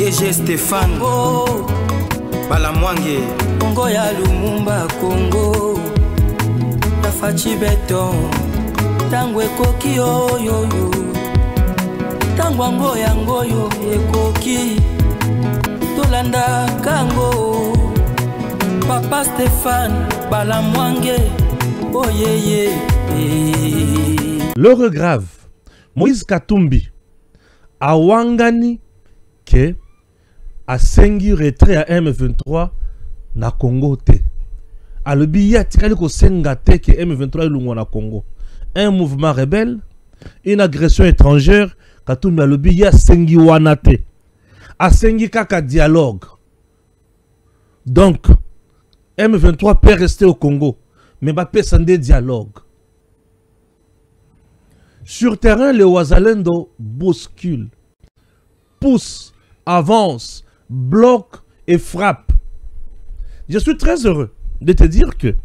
DG Stéphane oh. Balamwange Congo ya Lumumba Congo Tafachi Beton Tangwe koki oyoyo Tangwango yangoyo ekoki Tolanda kango Papa Stéphane Balamwange oh yeah. L'heure grave Moïse Katumbi awangani ke asengi retrait à M23 na Congo te alobi ya tikali ko senga te ke M23 ilungwa na Congo un mouvement rebelle une agression étrangère Katumbi alobi ya sengi wana te asengi kaka dialogue donc M23 peut rester au Congo mais pas peut sender dialogue. Sur terrain, le Ouazalendo bouscule, pousse, avance, bloque et frappe. Je suis très heureux de te dire que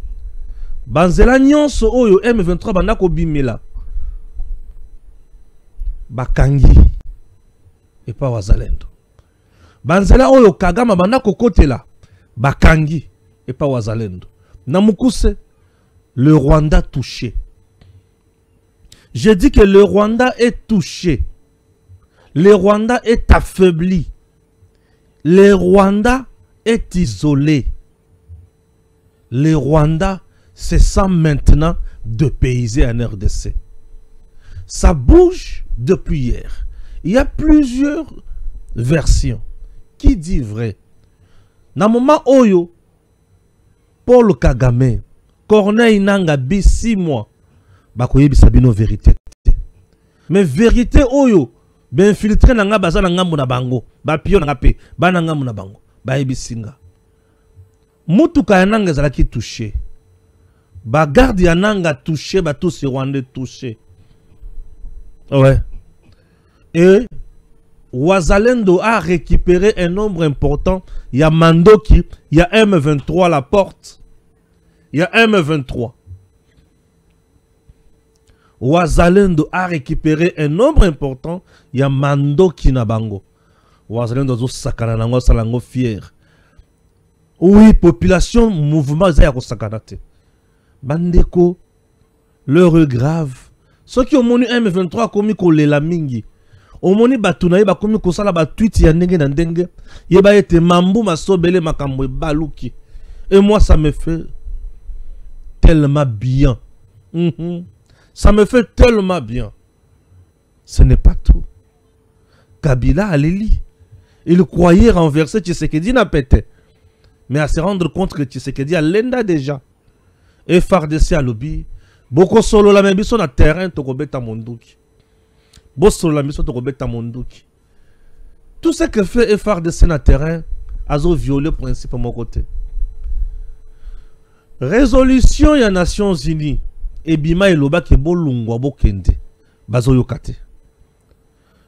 Banzela Nyonso Oyo M23 Banako Bimela Bakangi et pas Ouazalendo. Banzela Oyo Kagama Banako Kotela Bakangi et pas Ouazalendo. Namukuse, le Rwanda touché. Je dis que le Rwanda est touché. Le Rwanda est affaibli. Le Rwanda est isolé. Le Rwanda se sent maintenant dépaysé en RDC. Ça bouge depuis hier. Il y a plusieurs versions. Qui dit vrai? Na moment Oyo, Paul Kagame, Corneille Nangabi, 6 mois. Bakoye bisabino vérité. Mais vérité oyo ben filtré nanga bazala ngambu na bango ba pio nanga pe bana ngambu na bango ba ebisinga mutuka ya nanga zalaki touché ba garde ya nanga touché ba tous rwandais touché ouais et Ouazalendo a récupéré un nombre important. Il y a Mandoki, il y a M23 à la porte, il y a M23. Ouazalendo a récupéré un nombre important. Il y a Mando Kinabango. Ouazalendo zo sakana nango salango fier. Oui, population, mouvement zaya ko sakanate. Bandeko, l'heure grave. Ceux qui ont monu M23 komi ko lela mingi. Omoni batuna ba komi ko sala ba tweet ya ndenge na ndenge. Yeba ete mambu masobele makambo baluki. Et moi ça me fait tellement bien. Ça me fait tellement bien. Ce n'est pas tout. Kabila Aleli, il croyait renverser Tshisekedi n'a pété. Mais à se rendre compte que Tshisekedi a l'enda déjà. Et FARDC à lobby. Boko solo la même sur le terrain, Tokobeta Monduki. Bo solo la mission Tokobeta Monduki. Tout ce que fait FARDC na terrain, a violé le principe à mon côté. Résolution des Nations Unies. Et bima eloba ke bolungwa bokende bazoyo kate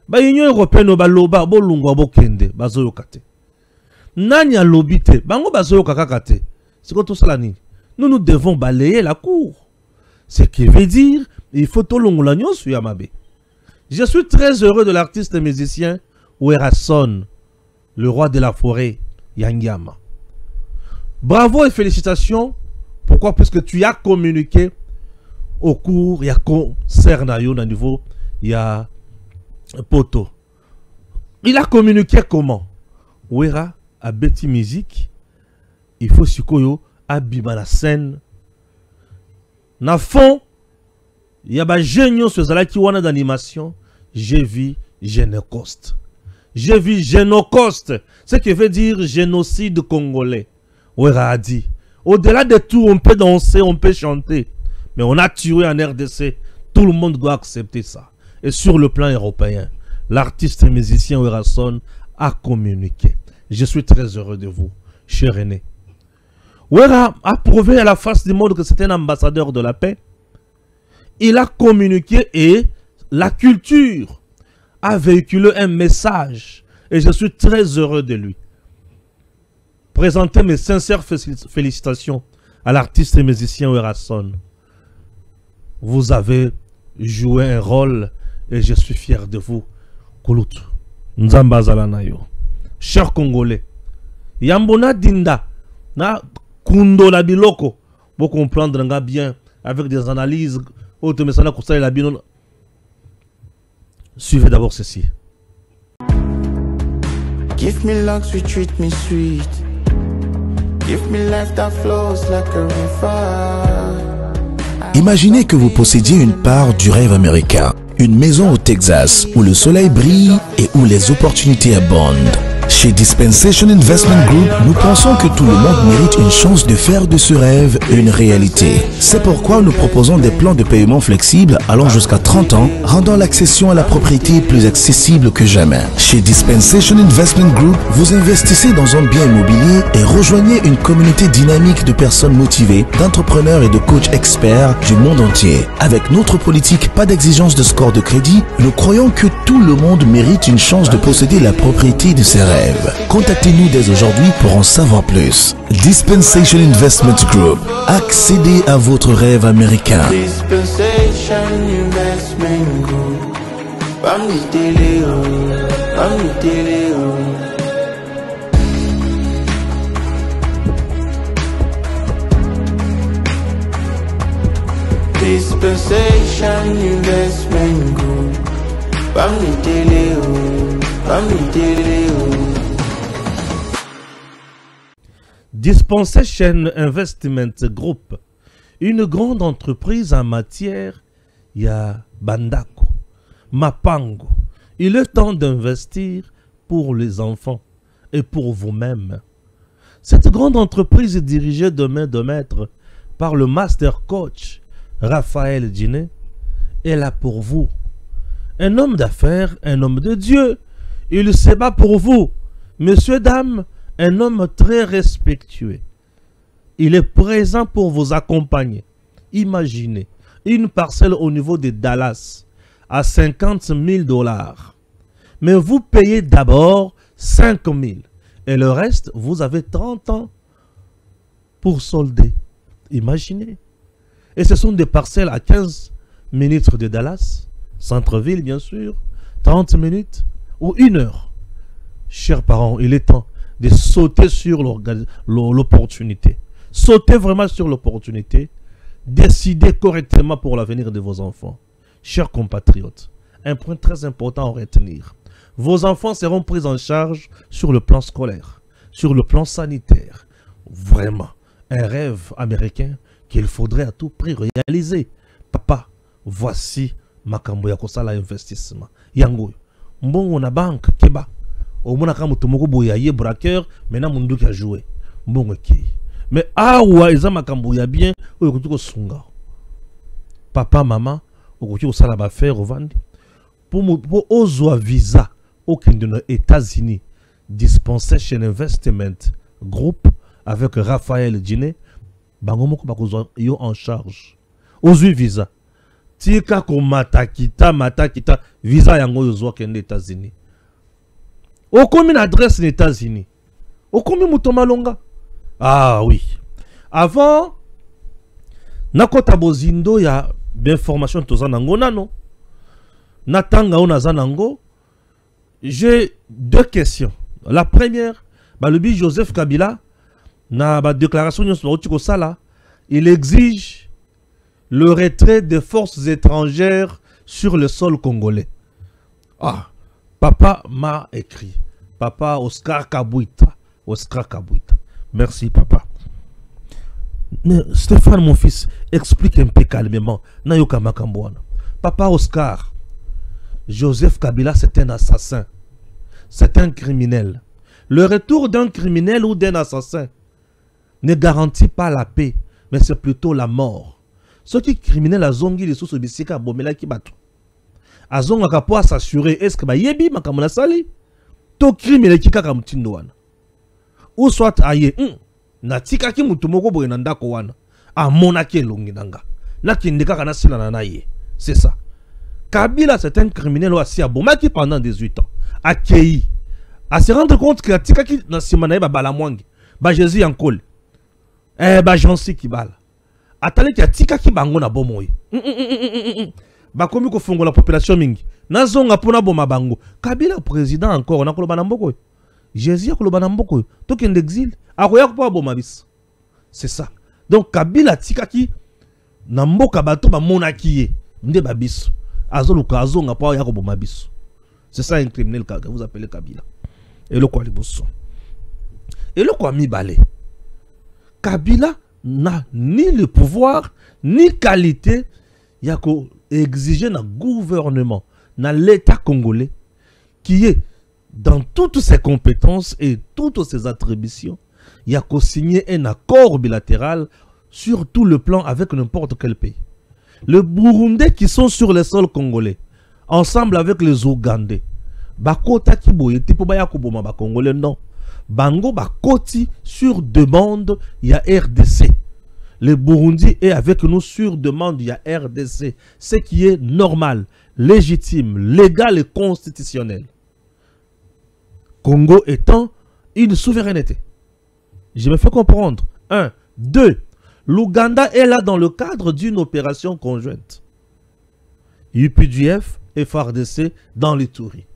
ba union européenne baloba bolungwa bokende bazoyo kate nani alobite bango bazoyo kakakate siko tout cela nini nous devons balayer la cour ce qui veut dire il faut tolongola nyonso ya mabe. Je suis très heureux de l'artiste musicien Werason, le roi de la forêt Yangiama. Bravo et félicitations. Pourquoi? Puisque tu as communiqué au cours, il y a concert na niveau, il y a poto. Il a communiqué comment? Wera a Betty Music, il faut sikoyo abima la scène. Na fond, il y a ba géniaux sur zalaki wana d'animation. J'ai vu Génocoste. J'ai vu Génocoste, ce qui veut dire génocide congolais. Wera a dit, au-delà de tout, on peut danser, on peut chanter. Mais on a tué en RDC. Tout le monde doit accepter ça. Et sur le plan européen, l'artiste et musicien Werason a communiqué. Je suis très heureux de vous, cher René. Wera a prouvé à la face du monde que c'était un ambassadeur de la paix. Il a communiqué et la culture a véhiculé un message. Et je suis très heureux de lui. Présentez mes sincères félicitations à l'artiste et musicien Werason. Vous avez joué un rôle et je suis fier de vous. Koulout. Nzamba Zalanayo. chers Congolais. Yambona dinda na kundo la biloko pour comprendre bien avec des analyses. Suivez d'abord ceci. Give me luck, sweet, treat me sweet. Give me life that flows like a river. Imaginez que vous possédiez une part du rêve américain. Une maison au Texas où le soleil brille et où les opportunités abondent. Chez Dispensation Investment Group, nous pensons que tout le monde mérite une chance de faire de ce rêve une réalité. C'est pourquoi nous proposons des plans de paiement flexibles allant jusqu'à 30 ans, rendant l'accession à la propriété plus accessible que jamais. Chez Dispensation Investment Group, vous investissez dans un bien immobilier et rejoignez une communauté dynamique de personnes motivées, d'entrepreneurs et de coachs experts du monde entier. Avec notre politique, pas d'exigence de score de crédit, nous croyons que tout le monde mérite une chance de posséder la propriété de ses rêves. Contactez-nous dès aujourd'hui pour en savoir plus. Dispensation Investment Group. Accédez à votre rêve américain. Dispensation Investment Group. Dispensation Investment Group. Dispensation Investment Group, une grande entreprise en matière, il y a Bandako, Mapango. Il est temps d'investir pour les enfants et pour vous-même. Cette grande entreprise est dirigée de main de maître par le master coach Raphaël Djiné est là pour vous. Un homme d'affaires, un homme de Dieu, il se bat pour vous. Messieurs, dames, un homme très respectueux. Il est présent pour vous accompagner. Imaginez une parcelle au niveau de Dallas à 50 000 $. Mais vous payez d'abord 5 000. Et le reste, vous avez 30 ans pour solder. Imaginez. Et ce sont des parcelles à 15 minutes de Dallas. Centre-ville, bien sûr, 30 minutes ou 1 heure. Chers parents, il est temps de sauter sur l'opportunité. Sautez vraiment sur l'opportunité. Décidez correctement pour l'avenir de vos enfants. Chers compatriotes, un point très important à retenir. Vos enfants seront pris en charge sur le plan scolaire, sur le plan sanitaire. Vraiment, un rêve américain qu'il faudrait à tout prix réaliser. Papa, voici makambo ya kosala investissement yango mbongo na banque keba omona kama mutumoko boya ye braqueur mena mundu ki a jouer mbongo ki mais awa eza makambo ya bien oyo kutuko sunga papa mama okuti kosala ba faire ovandi pour ozwa visa okende na États-Unis. Dispensation Investment Group avec Raphaël Djiné bango moko bakozwa yo en charge ozwi visa. Tika ko matakita visa yango yozwa kende États-Unis. Okomi na adresse aux États-Unis. Okomi mutomalonga. Ah oui. Avant nakota bozindo ya d'information tozanango nano. Natanga onazanango. J'ai deux questions. La première, le bi Joseph Kabila na ba déclaration nyonso sala, il exige le retrait des forces étrangères sur le sol congolais. Ah, papa m'a écrit. Papa Oscar Kabouita. Oscar Kabouita. Merci, papa. Mais Stéphane, mon fils, explique un peu calmement. Nayoka Makambouana. Papa Oscar, Joseph Kabila, c'est un assassin. C'est un criminel. Le retour d'un criminel ou d'un assassin ne garantit pas la paix, mais c'est plutôt la mort. Ce qui est criminel à Zongi, les sous bisika bomela ki batu. A Zonga kapo s'assurer est-ce que ba yebi makamona sali to criminel ki kaka mutindo wana. Ou soit aye na tika ki mutu moko boye na ndako wana. A mona ki elongi nanga. Na kinde kaka na sila na ye. C'est ça. Kabila c'est un criminel aussi a bomaki pendant 18 ans. A kei. A se rendre compte que tika ki na simana ba balamwangi. Ba Jésus en ba Jansi ki bala. Atale ki atika ki bango na bomoy. Bakomi ko fongo la population mingi. Nazonga pona boma bango. Kabila président encore na koloba na mboko. Jésus a koloba na mboko to ken d'exil akoya ko boma biso. C'est ça. Donc Kabila tikaki na mboka bato ba monaki ye nde ba biso. Azoluka azonga pa ya ko boma biso. C'est ça un criminel que vous appelez Kabila. Et le quoi liboso. Et le quoi mibale. Kabila n'a ni le pouvoir ni qualité ya ko exiger na gouvernement na l'état congolais qui est dans toutes ses compétences et toutes ses attributions, il y a qu'à signer un accord bilatéral sur tout le plan avec n'importe quel pays. Les Burundais qui sont sur les sols congolais, ensemble avec les Ougandais, bakota ki boye tipo ba yakoboma ba congolais non. Bango bakoti sur demande il y a RDC. Le Burundi est avec nous sur demande il y a RDC, ce qui est normal, légitime, légal et constitutionnel. Congo étant une souveraineté. Je me fais comprendre. 1. 2. L'Ouganda est là dans le cadre d'une opération conjointe. UPDF et FARDC dans les Touris.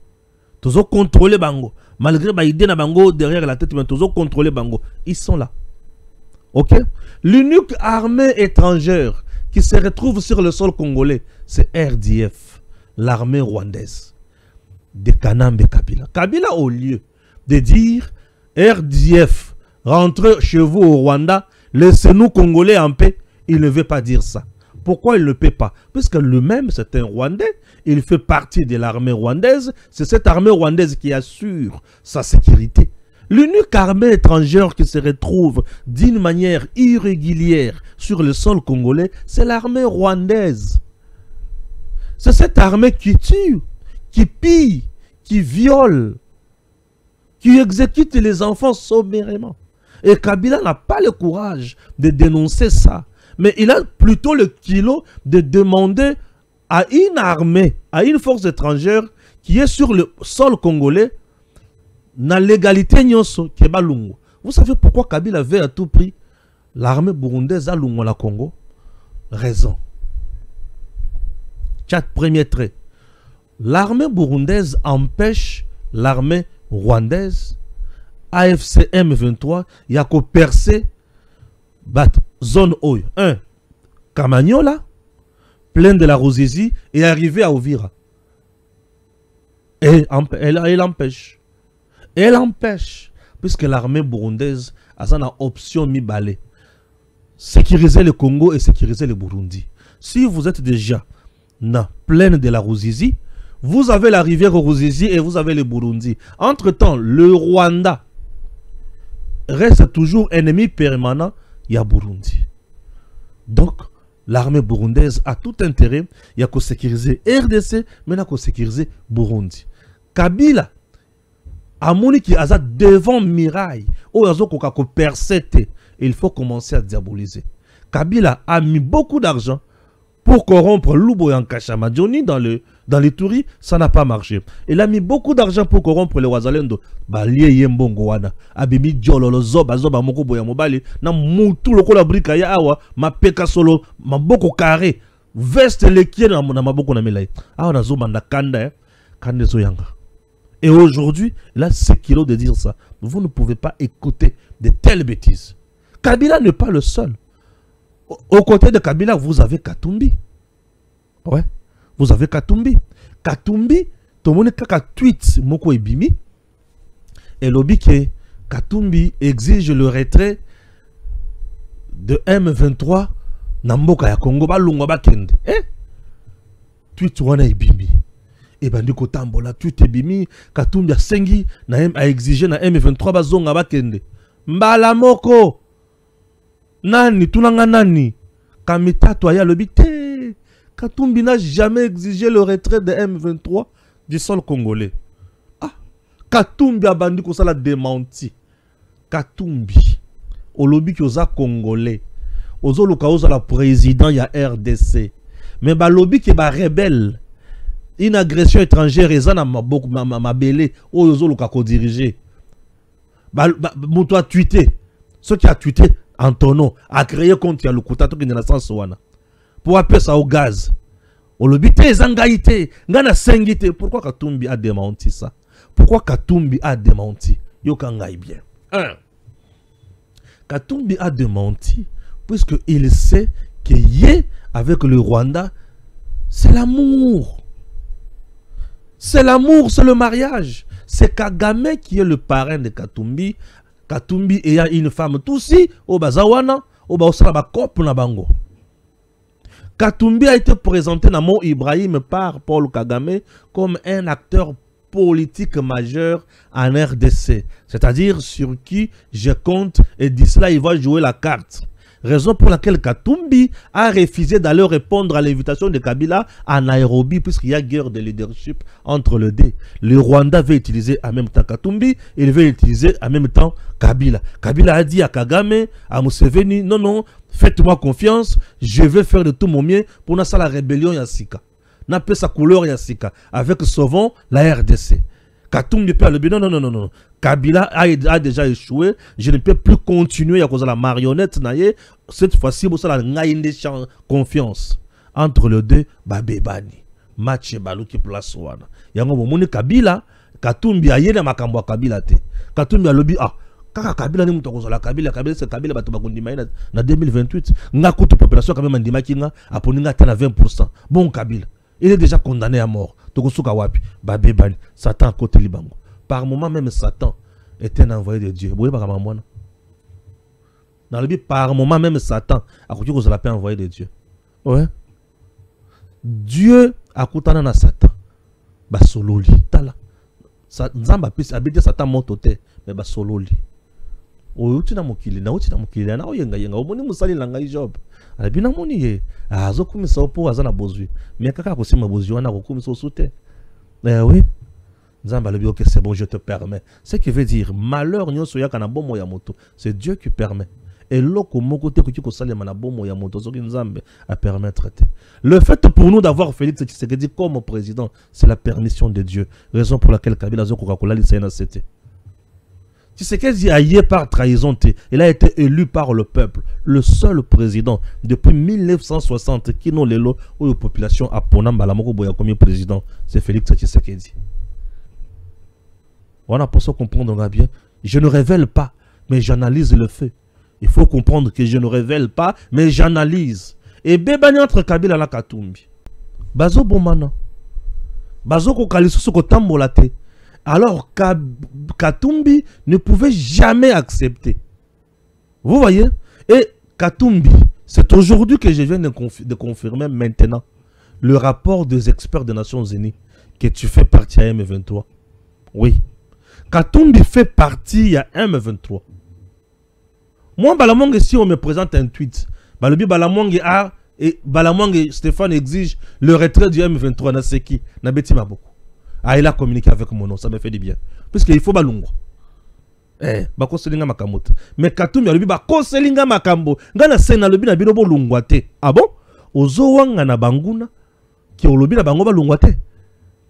Tous contrôler Bango. Malgré Baïdé na Bango derrière la tête, mais tous contrôler Bango. Ils sont là. Ok? L'unique armée étrangère qui se retrouve sur le sol congolais, c'est RDF, l'armée rwandaise de Kanambe Kabila. Kabila, au lieu de dire RDF, rentrez chez vous au Rwanda, laissez-nous Congolais en paix, il ne veut pas dire ça. Pourquoi il ne peut pas? Puisque lui-même, c'est un Rwandais, il fait partie de l'armée rwandaise, c'est cette armée rwandaise qui assure sa sécurité. L'unique armée étrangère qui se retrouve d'une manière irrégulière sur le sol congolais, c'est l'armée rwandaise. C'est cette armée qui tue, qui pille, qui viole, qui exécute les enfants sommairement. Et Kabila n'a pas le courage de dénoncer ça. Mais il a plutôt le kilo de demander à une armée, à une force étrangère qui est sur le sol congolais, na légalité nyonso keba lungu. Vous savez pourquoi Kabila veut à tout prix l'armée burundaise à lungu la Congo? Raison. Chat premier trait. L'armée burundaise empêche l'armée rwandaise, AFC M23, il y a qu'à percer zone O. 1. Kamanyola, plaine de la Ruzizi, et arriver à Uvira. Et elle empêche. Elle empêche, puisque l'armée burundaise a une option mi-balé. Sécuriser le Congo et sécuriser le Burundi. Si vous êtes déjà dans la plaine de la Ruzizi, vous avez la rivière Ruzizi et vous avez le Burundi. Entre-temps, le Rwanda reste toujours ennemi permanent, il y a Burundi. Donc, l'armée burundaise a tout intérêt, il y a qu'à sécuriser RDC, mais il y a qu'à sécuriser Burundi. Kabila, Amoni qui a devant Mirail, il faut commencer à diaboliser. Kabila a mis beaucoup d'argent pour corrompre Luboya Nkashamadjoni dans les Touris, ça n'a pas marché. Il a mis beaucoup d'argent pour corrompre les Wazalendo. Balie Yembongo wana. Abimi Diololo Zoba Zoba Moko Boya Mobali. Na Moutou Loko la Brika ya awa. Ma peka solo. Ma boko carré. Veste le kie na maboko na melai. Awa na Zoba na kanda Kande Zoyanga. Et aujourd'hui, il a 6 kilos de dire ça. Vous ne pouvez pas écouter de telles bêtises. Kabila n'est pas le seul. Au côté de Kabila, vous avez Katumbi. Ouais. Vous avez Katumbi. Katumbi, tout le monde a tweet Moko Ebimi. Et lobby que Katumbi exige le retrait de M23 Namboka ya Congo Balunga Bakende. Tweet wana Ebimi. Et bandiko tambola tweet Ebimi. Katumbi a sengi a exigé na M23 Bazonga Bakende. Mbala Moko. Nani, tunanga nani. Kamitato aya lobby te. Katumbi n'a jamais exigé le retrait de M23 du sol congolais. Ah, Katumbi a bandi ko sala démenti. Katumbi, au lobby qui osa congolais, ozo luka oza la président ya RDC. Mais ba lobby qui ba rebelle, une agression étrangère ezana ma belé, ozo luka ko diriger. Muto a tweeté, ce qui a tweeté Antono a créé compte ya lukuta to ki na sens wana. Pour appeler ça au gaz. On le bité zangaïté, ngana sengité. Pourquoi Katumbi a démenti ça? Pourquoi Katumbi a démenti? yokangai bien. 1. Katumbi a démenti puisqu'il sait que Yé avec le Rwanda, c'est l'amour. C'est l'amour, c'est le mariage. C'est Kagame qui est le parrain de Katumbi. Katumbi ayant une femme Tutsi, au Bazawana, au Baosala Kop na bango. Katumbi a été présenté dans Mont Ibrahim par Paul Kagame comme un acteur politique majeur en RDC. C'est-à-dire sur qui je compte et d'ici là il va jouer la carte. Raison pour laquelle Katumbi a refusé d'aller répondre à l'invitation de Kabila à Nairobi puisqu'il y a guerre de leadership entre les deux. Le Rwanda veut utiliser en même temps Katumbi, il veut utiliser en même temps Kabila. Kabila a dit à Kagame, à Museveni, non, non, faites-moi confiance, je vais faire de tout mon mieux pour faire la rébellion Yassika. N'a pas sa couleur Yassika, avec sauvons la RDC. Katumbi peut le non, non, non, non, non. Kabila a déjà échoué. Je ne peux plus continuer à cause de la marionnette. Cette fois-ci, vous avez une confiance entre les deux. Babebani, match baluki place wana. Yango bomoni Kabila, Katumbi a yena makambo Kabila te. Katumbi a lobi kaka Kabila ni muto kozola Kabila c'est Kabila bato bakondima na 2028. Nga kutu population quand même ndima kinga aponinga tena 20%. Bon Kabila, il est déjà condamné à mort. Tokosuka wapi, babebani, Satan côté libango. Par moment même Satan était un envoyé de Dieu. Vous voyez par moment. Dans le but par moment même Satan a coûté que vous l'appelez envoyé de Dieu. Ouais. Dieu a coûté à Satan. Ba sololi. Tala. Nzamba pis abidi Satan motote mais ba sololi. Outi na mokili na outi na mokili na oyenga yenga omoni musali langa Job. Abi na moni ye. Azokumisa opo azana bozwi. Mais kaka ko sima bozwi wana ko kumisa osute. Oui. Ok, c'est bon, je te permets. Ce qui veut dire, malheur, c'est Dieu qui permet. Et l'autre, à permettre. Le fait pour nous d'avoir Félix Tshisekedi comme président, c'est la permission de Dieu. Raison pour laquelle Kabila Coca-Cola c'était. Tshisekedi a yé par trahison. Il a été élu par le peuple. Le seul président depuis 1960 qui n'a les lots où la population a comme président, c'est Félix Tshisekedi. On a pour ça comprendre bien. Je ne révèle pas, mais j'analyse le fait. Il faut comprendre que je ne révèle pas, mais j'analyse. Et bébani entre Kabila la Katumbi. Bazo bomana. Bazo ko kalisu ko tambolate. Alors Katumbi ne pouvait jamais accepter. Vous voyez? Et Katumbi, c'est aujourd'hui que je viens de confirmer maintenant le rapport des experts des Nations Unies que tu fais partie à M23. Oui. Katumbi fait partie à M23. Moi, Balamongue, si on me présente un tweet, Balamongue a et Balamongue Stéphane exige le retrait du M23. Na c'est qui? Na beti maboko. Ah, il a communiqué avec mon nom, ça me fait du bien. Puisqu'il faut balungo. Bako selinga makamot. Mais Katumbi a le bako selinga makambo. Ngana sena le bina binobo lungwate. Ah bon? Ozo wanga na banguna qui au lobi na bango balungwate.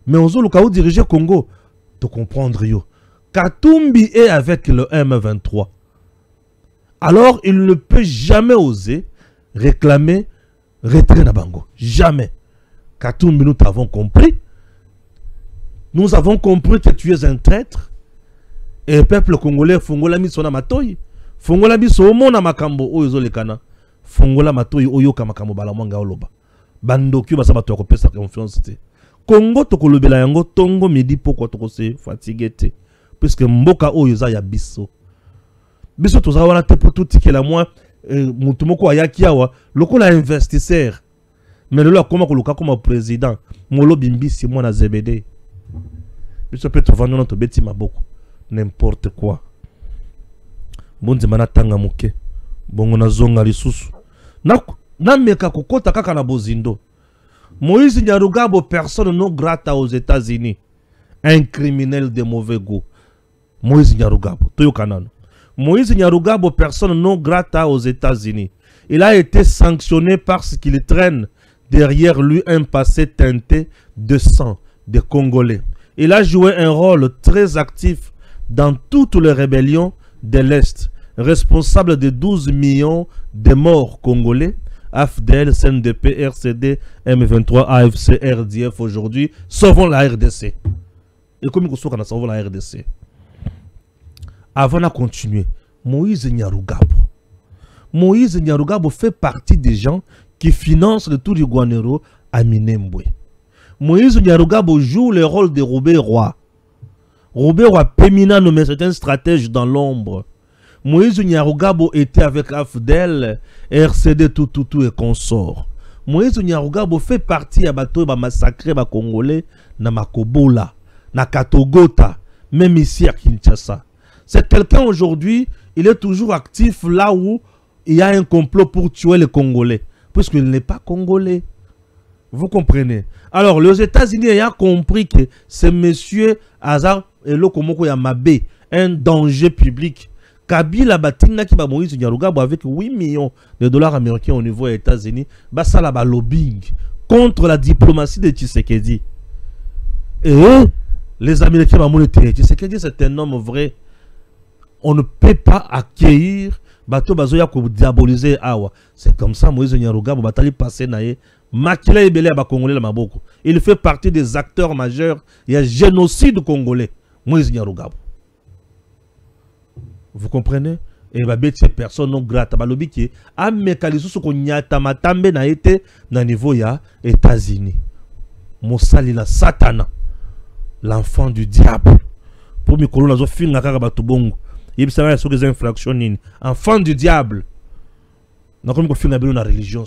Mais ozo lukao diriger Congo. De comprendre yo. Katumbi est avec le M23. Alors, il ne peut jamais oser réclamer retrait na bango. Jamais. Katumbi, nous t'avons compris. Nous avons compris que tu es un traître. Et le peuple congolais, Fongola Misona Matoyi. Fongola Biso Mona Makambo, Oyo Lekana. Fongola Matoyi, Oyoka Makambo Balamanga Oloba. Bandoki Basabato Kopé sa confiance. Congo Tokolobela Yango, Tongo Midi, pourquoi Toko se fatigué. Puisque Mboka Oyoza ya Biso. Biso Tozawana te pour tout ticket la moins. Mutumoko Ayakiawa, loko la investisseur. Mais le loi, comment Koluka comme président. Molo Bimbi, c'est moi na ZBD. Biso peut trouver notre bêtise beaucoup. N'importe quoi. Bonzi mana tanga muke. Bongo na zonga lisusu. Na meka kokota kaka na bozindo. Moïse Nyarugabo, personne non grata aux États-Unis. Un criminel de mauvais goût. Moïse Nyarugabo, Toyo Kanano. Moïse Nyarugabo, personne non grata aux États-Unis. Il a été sanctionné parce qu'il traîne derrière lui un passé teinté de sang des Congolais. Il a joué un rôle très actif dans toutes les rébellions de l'Est, responsable de 12 millions de morts congolais, AFDL, CNDP, RCD, M23, AFC, RDF aujourd'hui, sauvons la RDC. Et comme nous sauvons la RDC. avant de continuer, Moïse Nyarugabo. Moïse Nyarugabo fait partie des gens qui financent le tour du Guanero à Minembwe. Moïse Nyarugabo joue le rôle de Robert Roy. Robert Roy Pémina nommé certains stratèges dans l'ombre. Moïse Nyarugabo était avec Afdel, RCD tout et consort. Moïse Nyarugabo fait partie à bateau ba massacrer ba Congolais na Makobola, na Katogota, même ici à Kinshasa. C'est quelqu'un aujourd'hui, il est toujours actif là où il y a un complot pour tuer les Congolais, puisqu'il n'est pas Congolais. Vous comprenez? Alors, les États-Unis ayant compris que ce monsieur Hazard et Lokomoko Yamabe, un danger public, Kabila Batina qui va Moïse Nyarugabo avec 8 millions de dollars américains au niveau des États-Unis, ça là lobbying contre la diplomatie de Tshisekedi. Et les Américains vont monétiser. Tshisekedi c'est un homme vrai. On ne peut pas accueillir bateau bazoya ko diaboliser awa. C'est comme ça Moïse Nyarugabo batali passé naé makila ebele ba Congolais la maboko. Il fait partie des acteurs majeurs. Il y a génocide congolais. Moïse Nyarugabo. Vous comprenez? Et bah ces personnes non grata balobi qui a mécanisme ce qu'on nyata matambe na été na niveau ya États-Unis. Mosali la Satana, l'enfant du diable. Pour mi kolona zo finga kaka batu bongo. Il s'agit sur des infractions. Enfant du diable. Nous avons fait une religion.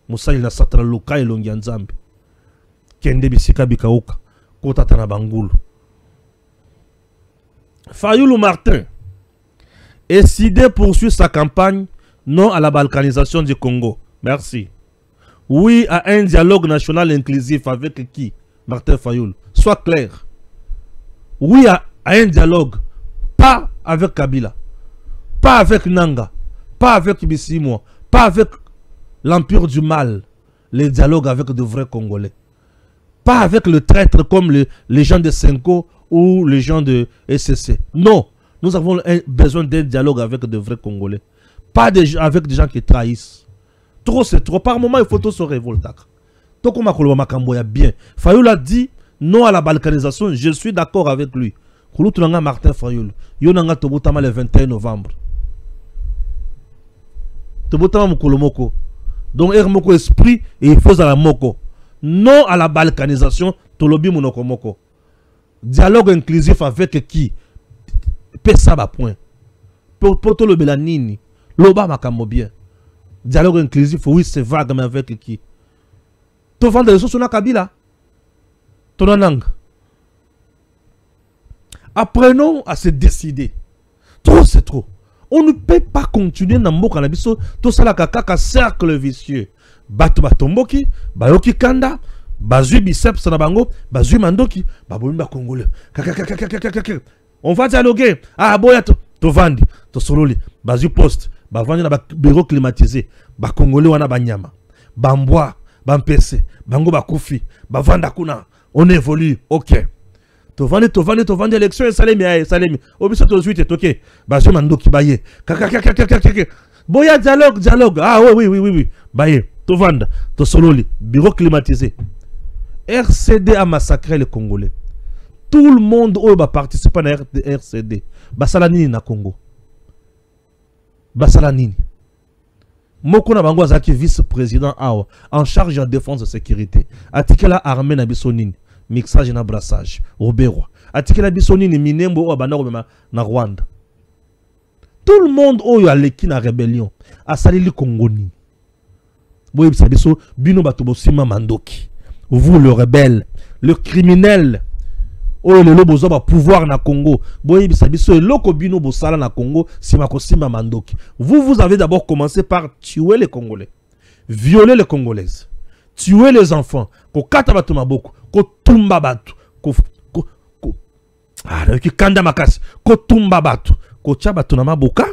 Moussa il a satana loka et longianzambi. Kende bisika bikaoka. Kota tana bangulu. Fayoulou Martin. Décidé poursuivre sa campagne non à la balkanisation du Congo. Merci. Oui à un dialogue national inclusif avec qui? Martin Fayoulou. Sois clair. Oui à un dialogue. Pas avec Kabila, pas avec Nanga, pas avec Bissimo, pas avec l'empire du mal, les dialogues avec de vrais Congolais. Pas avec le traître comme les gens de Senko ou les gens de SCC. Non, nous avons besoin d'un dialogue avec de vrais Congolais. Pas avec des gens qui trahissent. Trop c'est trop. Par moment, il faut tout se révolter. Tout comme Makamboya bien. Fayoulou a dit non à la balkanisation, je suis d'accord avec lui. Kouloutoulanga Martin Fayoulou. Yonanga Tobotama le 21 novembre. Tobotama Moukolomoko. Donc, Moko esprit et il faut à la Moko. Non à la balkanisation, Tolobi Monokomoko. Dialogue inclusif avec qui? Pesaba point. Poto le Belanini. Loba Makamo bien. Dialogue inclusif, oui, c'est vague, mais avec qui? Tu vends des ressources sur la Kabila. Tonanang. Apprenons à se décider. Trop, c'est trop. On ne peut pas continuer dans le cannabis. Tout ça, kaka cercle vicieux. Batu batomboki, bayoki kanda, bazui biceps na bango, bazui mandoki, babolumba congolais. On va dialoguer. Ah, boya to vandi, to sololi, bazui poste, bavandi na bureau climatisé, ba congolais wana banyama, bambwa, bampese, bango bakufi, bavanda kuna. On évolue, ok. To vandi élection et salemi. Obiso to zuite toke. Bazui mandoki baye. Boya dialogue. Ah oui. Baye. To vanda, to sololi, bureau climatisé. RCD a massacré les Congolais. Tout le monde va participer à RCD. Basalanini na Congo. Basalanini. Moko na bango azaki vice-président awa en charge de défense et sécurité. Atikela armée na bisonini. Mixage na brassage. Robero. Atikela bisonini minembo o bana na Rwanda. Tout le monde oyo aleki na rébellion. Asalili Congoni. Boye biso bino bato bosima mandoki. Vous le rebelle, le criminel. Oh le lobo zoba pouvoir na Congo. Boye biso loko bino bosala na Congo sima kosima mandoki. Vous avez d'abord commencé par tuer les Congolais, violer les Congolaises, tuer les enfants, ko kata batu maboko, ko tumba batu, ko kanda makasi, ko tumba batu, ko tia batu na maboka,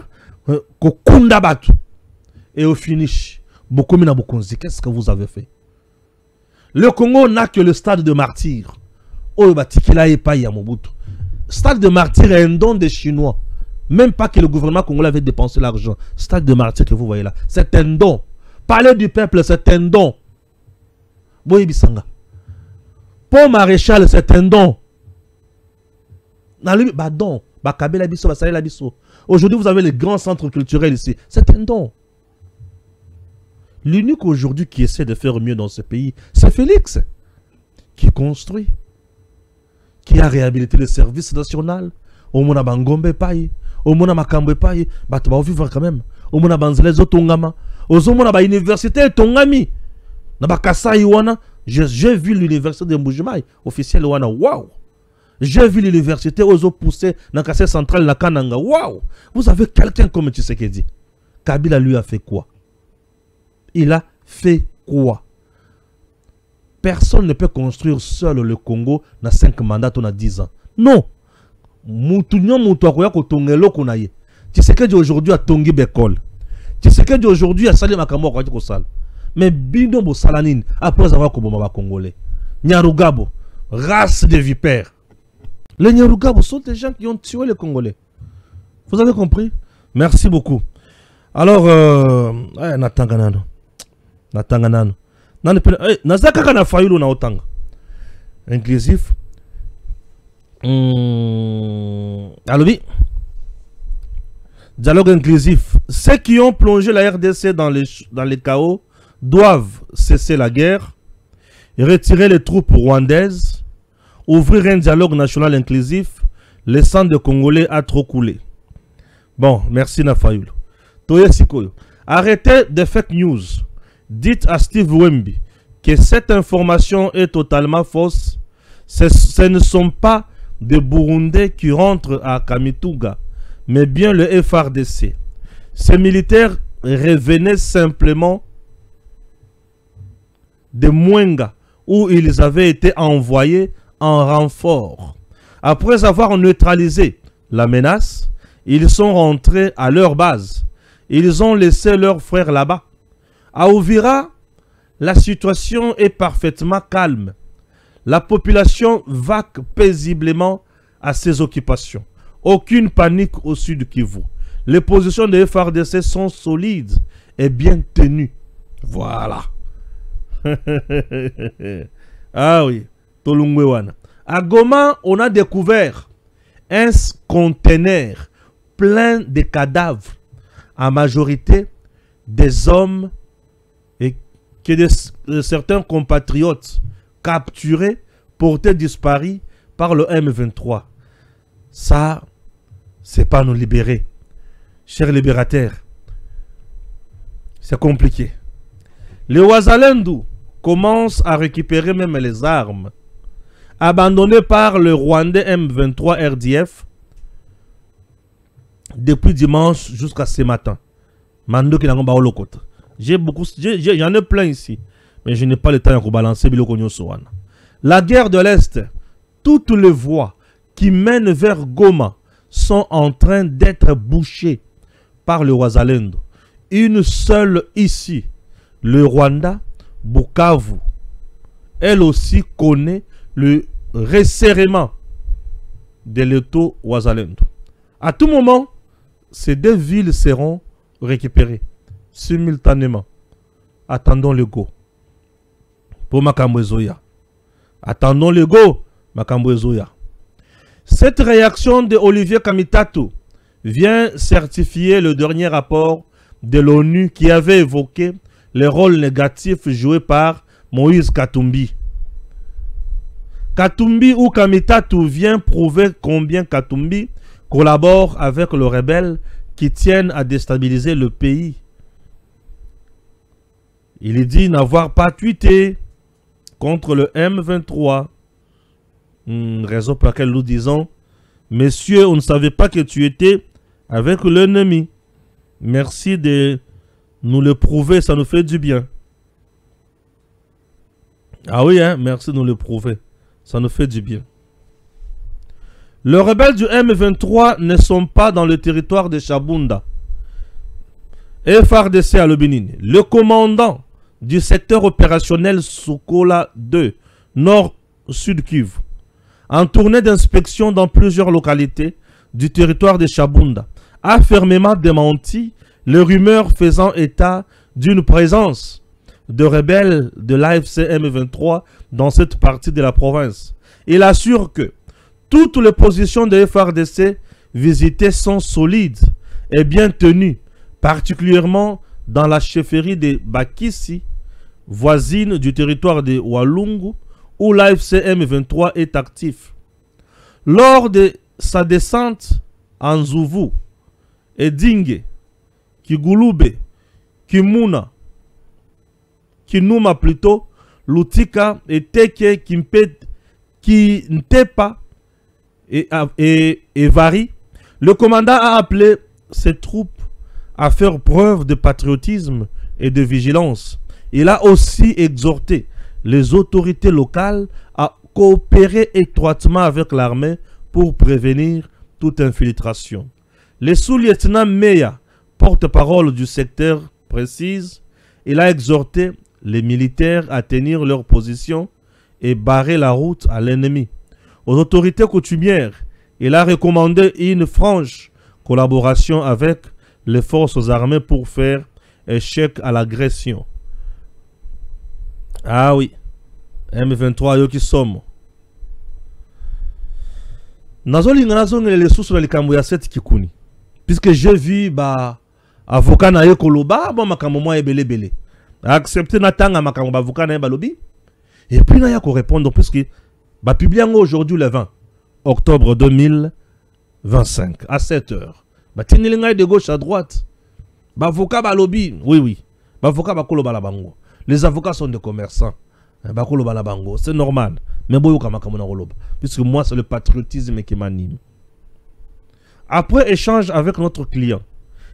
ko kunda batu. Et au finish, beaucoup mina bokonzi, qu'est-ce que vous avez fait? Le Congo n'a que le stade de martyr. Oh, batikila et pas Yamobutu. Stade de martyr est un don des Chinois. Même pas que le gouvernement congolais avait dépensé l'argent. Stade de martyr que vous voyez là, c'est un don. Parler du peuple, c'est un don. Boye Bisanga. Pour Maréchal, c'est un don. Don. Bakabela biso, Basalela biso. Aujourd'hui, vous avez les grands centres culturels ici. C'est un don. L'unique aujourd'hui qui essaie de faire mieux dans ce pays, c'est Félix, qui construit, qui a réhabilité le service national. Au mona bangombe paye, au mona makambe paye, bato ba vivre quand même. Au mona banzele zo tongama, au mona ba université tongami. Na ba kasai wana, j'ai vu l'université de Mbujimai officiel wana. Waouh! J'ai vu l'université ozo pousser dans Kassai central na Kananga. Waouh! Vous avez quelqu'un comme Tshisekedi. Kabila lui a fait quoi? Il a fait quoi? Personne ne peut construire seul le Congo dans 5 mandats ou dans 10 ans. Non! Tshisekedi aujourd'hui a tongi Bekol. Tshisekedi aujourd'hui a sali makambo kwa kosala. Mais bino bo salanine après avoir koboma ba Congolais. Nyarugabo, race de vipères. Les Nyarugabo sont des gens qui ont tué les Congolais. Vous avez compris? Merci beaucoup. Alors, Natanganano. Natanganano. Nazaka na fayulu na otanga. Inclusif. Alobi. Dialogue inclusif. Ceux qui ont plongé la RDC dans les chaos doivent cesser la guerre, retirer les troupes rwandaises, ouvrir un dialogue national inclusif, laissant des Congolais à trop couler. Bon, merci Nafayoul. Toye Sikoyo. Arrêtez de fake news. Dites à Steve Wemby que cette information est totalement fausse. Ce ne sont pas des Burundais qui rentrent à Kamituga, mais bien le FARDC. Ces militaires revenaient simplement de Mwenga, où ils avaient été envoyés en renfort. Après avoir neutralisé la menace, ils sont rentrés à leur base. Ils ont laissé leurs frères là-bas. À Ouvira, la situation est parfaitement calme. La population vaque paisiblement à ses occupations. Aucune panique au sud Kivu. Les positions des FARDC sont solides et bien tenues. Voilà. Ah oui. Tolungwewana. À Goma, on a découvert un conteneur plein de cadavres. En majorité, des hommes et que certains compatriotes capturés, portés disparus par le M23. Ça, c'est pas nous libérer. Chers libérateurs, c'est compliqué. Les Ouazalendou commencent à récupérer même les armes. Abandonnées par le Rwandais M23 RDF depuis dimanche jusqu'à ce matin. Mando qui n'a pas l'autre. J'en ai plein ici. Mais je n'ai pas le temps de balancer. La guerre de l'Est, toutes les voies qui mènent vers Goma sont en train d'être bouchées par le Ouazalendo. Une seule ici, le Rwanda, Bukavu. Elle aussi connaît le resserrement de l'Eto Ouazalendo. À tout moment, ces deux villes seront récupérées simultanément. Attendons le go. Pour Makambo Ezoya. Attendons le go. Makambo Ezoya. Cette réaction de Olivier Kamitatu vient certifier le dernier rapport de l'ONU qui avait évoqué le rôle négatif joué par Moïse Katumbi. Katumbi ou Kamitatu vient prouver combien Katumbi collabore avec les rebelles qui tiennent à déstabiliser le pays. Il dit n'avoir pas tweeté contre le M23. Raison pour laquelle nous disons, messieurs, on ne savait pas que tu étais avec l'ennemi. Merci de nous le prouver, ça nous fait du bien. Ah oui, hein, merci de nous le prouver, ça nous fait du bien. Les rebelles du M23 ne sont pas dans le territoire de Chabunda. FARDC à Lobinine. Le commandant du secteur opérationnel Sokola 2, nord-sud Kivu, en tournée d'inspection dans plusieurs localités du territoire de Chabunda, a fermement démenti les rumeurs faisant état d'une présence de rebelles de l'AFC M23 dans cette partie de la province. Il assure que toutes les positions de FARDC visités sont solides et bien tenues, particulièrement dans la chefferie de Bakissi, voisine du territoire de Walungu, où l'AFCM 23 est actif. Lors de sa descente en Zouvu, Edingue, Kigulube, Kimuna, Kinuma plutôt, Lutika et Teke Kintepa et Vari, le commandant a appelé ses troupes à faire preuve de patriotisme et de vigilance. Il a aussi exhorté les autorités locales à coopérer étroitement avec l'armée pour prévenir toute infiltration. Le sous-lieutenant Meya, porte-parole du secteur, précise, il a exhorté les militaires à tenir leur position et barrer la route à l'ennemi. Aux autorités coutumières, il a recommandé une franche collaboration avec les forces armées pour faire échec à l'agression. Ah oui, M23 yo qui somme. Nazolinga nazongele les sources de likambo ya set kikuni. Puisque j'ai vu avocat na yekoloba bon makambo mo ebele. Accepter natanga makambo avocat na balobi. Et puis na ya ko répondre puisque publié aujourd'hui le 20 octobre 2025 à 7h. Tinilinga de gauche à droite. Avocat balobi, oui. Avocat bakoloba la bango. Les avocats sont des commerçants. C'est normal. Mais puisque moi, c'est le patriotisme qui m'anime. Après échange avec notre client,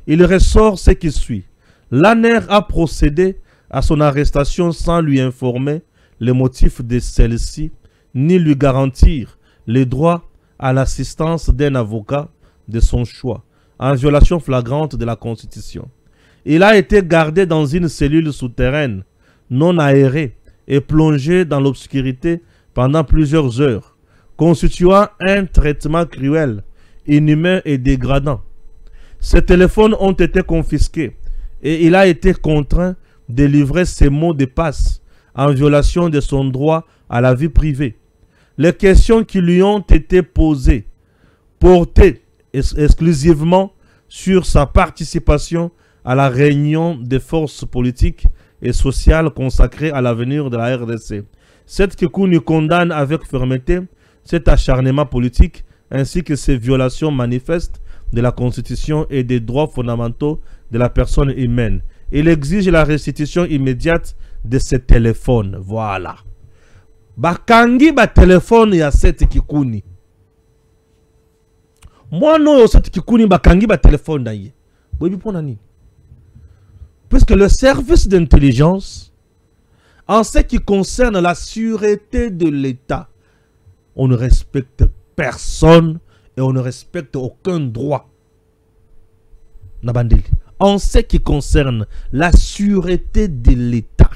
il ressort ce qui suit. L'ANER a procédé à son arrestation sans lui informer les motifs de celle-ci, ni lui garantir les droits à l'assistance d'un avocat de son choix, en violation flagrante de la Constitution. Il a été gardé dans une cellule souterraine, non aérée, et plongé dans l'obscurité pendant plusieurs heures, constituant un traitement cruel, inhumain et dégradant. Ses téléphones ont été confisqués et il a été contraint de livrer ses mots de passe en violation de son droit à la vie privée. Les questions qui lui ont été posées portaient exclusivement sur sa participation à la réunion des forces politiques et sociales consacrées à l'avenir de la RDC. Cette Kikuni condamne avec fermeté cet acharnement politique ainsi que ces violations manifestes de la Constitution et des droits fondamentaux de la personne humaine. Il exige la restitution immédiate de ces téléphones. Voilà. Bakangi ba téléphone ya cette Kikuni. Moi non cette Kikuni bakangi ba téléphone na ye. Bobi ponani. Puisque le service d'intelligence, en ce qui concerne la sûreté de l'État, on ne respecte personne et on ne respecte aucun droit. Nabandeli. En ce qui concerne la sûreté de l'État,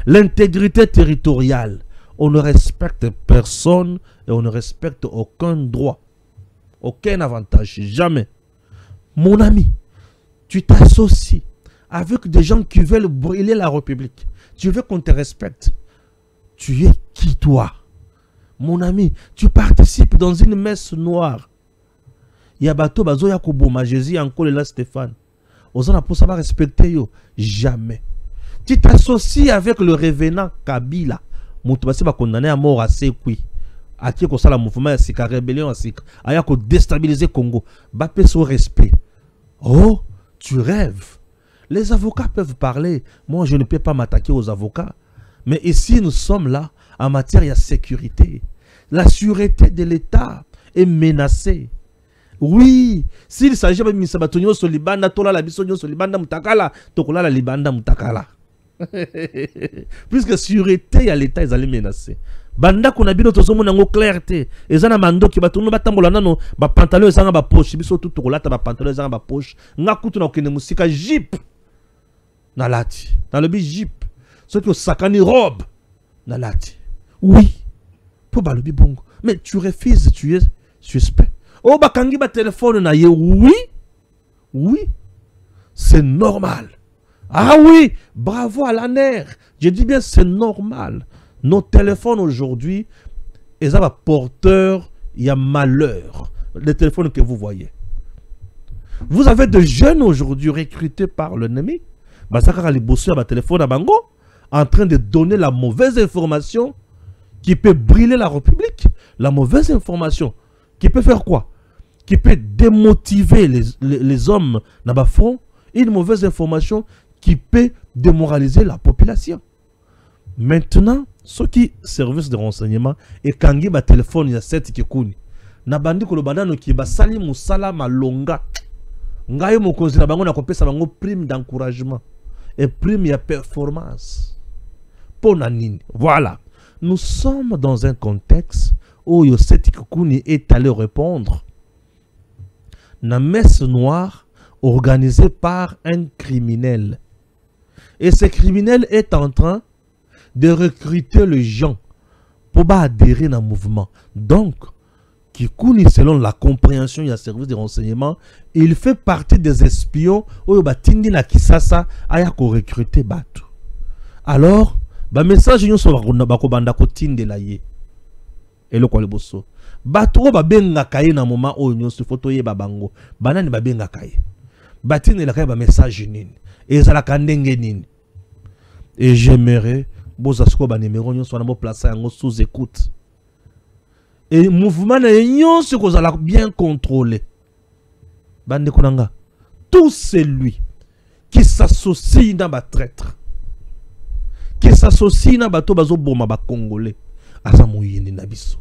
l'intégrité territoriale, on ne respecte personne et on ne respecte aucun droit, aucun avantage, jamais. Mon ami, tu t'associes avec des gens qui veulent brûler la République. Tu veux qu'on te respecte. Tu es qui toi? Mon ami, tu participes dans une messe noire. Yabato bazoya koboma Jésus encore là Stéphane. Ozana pour savoir respecter yo. Jamais. Tu t'associes avec le revenant Kabila. Moutobasi va condamner à mort à Sekui. A qui ko sala mouvement Sika rébellion Sika. Aya ko déstabiliser Congo. Bapé son respect. Oh, tu rêves. Les avocats peuvent parler. Moi, je ne peux pas m'attaquer aux avocats. Mais ici, nous sommes là en matière de sécurité. La sûreté de l'État est menacée. Oui, s'il s'agit de Misabatonio Solibanda, Tola la Bisonio Solibanda Mutakala, Tokola la Libanda Mutakala. Puisque sûreté à l'État, ils allaient menacer. Banda qu'on a bien notre zone en clarté. Et ça n'a mando qui va tourner batambola nano, ba pantalon zanga ba poche, biso tout tokola ta ba pantalon zanga ba poche. Ngakutu na okene musika jeep. Na lati, dans le bi jeep. Ceux qui ont sakani robe. Na lati. Oui. Pour balobi bongo. Mais tu refuses, tu es suspect. Oh bakangi ba téléphone na ye. Oui. Oui. C'est normal. Ah oui. Bravo à l'ANER. Je dis bien c'est normal. Nos téléphones aujourd'hui, ils ont un porteur, il y a malheur. les téléphones que vous voyez. Vous avez des jeunes aujourd'hui recrutés par l'ennemi, téléphone à bango, en train de donner la mauvaise information qui peut brûler la République. La mauvaise information qui peut faire quoi? Qui peut démotiver les hommes dans le front. Une mauvaise information qui peut démoraliser la population. Maintenant, ceux qui service de renseignement et quand il y a téléphone, il y a 7 qui kuni. Na bandi ko lobandano ki basali musala malonga. Ngayo mokonzi na bango na kopesa bango prime d'encouragement et prime ya performance. Ponanini. Voilà. Nous sommes dans un contexte où Yoseti Kukuni est allé répondre na messe noire organisée par un criminel. Et ce criminel est en train de recruter les gens pour adhérer à un mouvement. Donc, Kikuni, selon la compréhension du service de renseignement, il fait partie des espions où Batindi na Kisasa a recruté Batu. Alors, le message est que la ye. Et le quoi le bosso. Batu ba benga kaye na moment où nous se photo ye babango. Banani ba benga kaye. Batine la kaye ba message nini. Et ça la kandenge nini. Et j'aimerais bozasko ba numéro nyo soit na place yango sous écoute. Et mouvement na nyo ce qu'on a bien contrôlé. Bande konanga. Tout celui qui s'associe dans ba traître, qui s'associe dans bato bazo boma ba congolais, aza moyini na biso.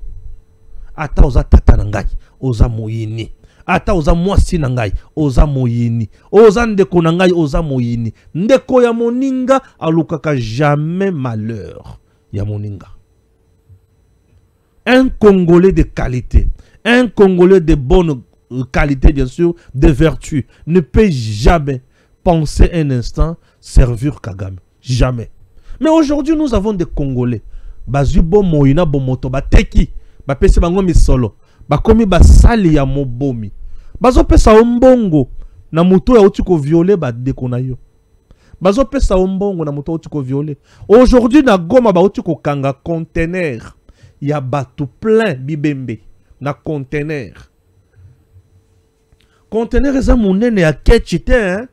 Ata oza tata na ngai, oza moyini. Ata oza mwasi na ngai, oza moyini. Oza ndeko na ngai, oza moyini. Ndeko ya moninga alukaka jamais malheur ya moninga. Un Congolais de qualité, un Congolais de bonne qualité bien sûr, de vertu, ne peut jamais penser un instant servir Kagame. Jamais. Mais aujourd'hui nous avons des Congolais. Bazubo moyina bomoto bateki. Ba pese bango misolo. Ba komi ba sali ya mobomi. Bazo pesa ombongo na muto ya uti ko violer ba deko na yo. Bazo pesa ombongo na muto uti ko violer. Aujourd'hui na Goma ba uti ko kanga conteneur. Ya batu plein bibembe na conteneur. Conteneur eza munene ya ketchite hein.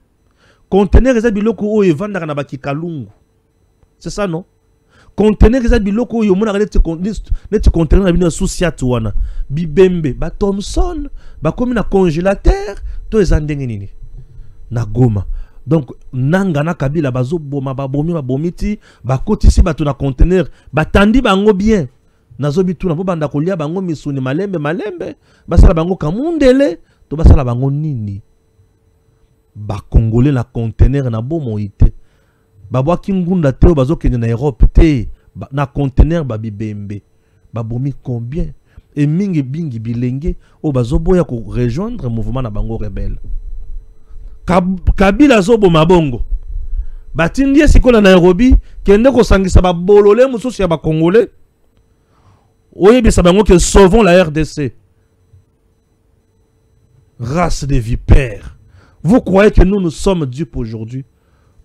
Conteneur eza biloko o evandaka na bakikalungu. C'est ça non? Conteneur eza biloko yo mona neti conteneur na bino souciatu wana bibembe ba Thomson ba komi na congélateur to eza ndenge nini na Goma. Donc nanga na Kabila bazo boma ba bomiti ba kotisi bato na conteneur batandi bango bien nazo bitu na banda kolia bango misuni malembe basala bango kamundele to basala bango nini ba congolais na conteneur na bomo ite babwa kingunda te bazo kende na Europe te na conteneur ba bibembe babomi combien et mingi bingi bilenge o bazo boya ko rejoindre mouvement na bango rebelle Kabila zobo mabongo batindi sikola na Nairobi kende ko sangisa ba bolole mususu ya ba congolais oyebisa bango que sauvons la RDC. Race de vipères. Vous croyez que nous sommes dupes aujourd'hui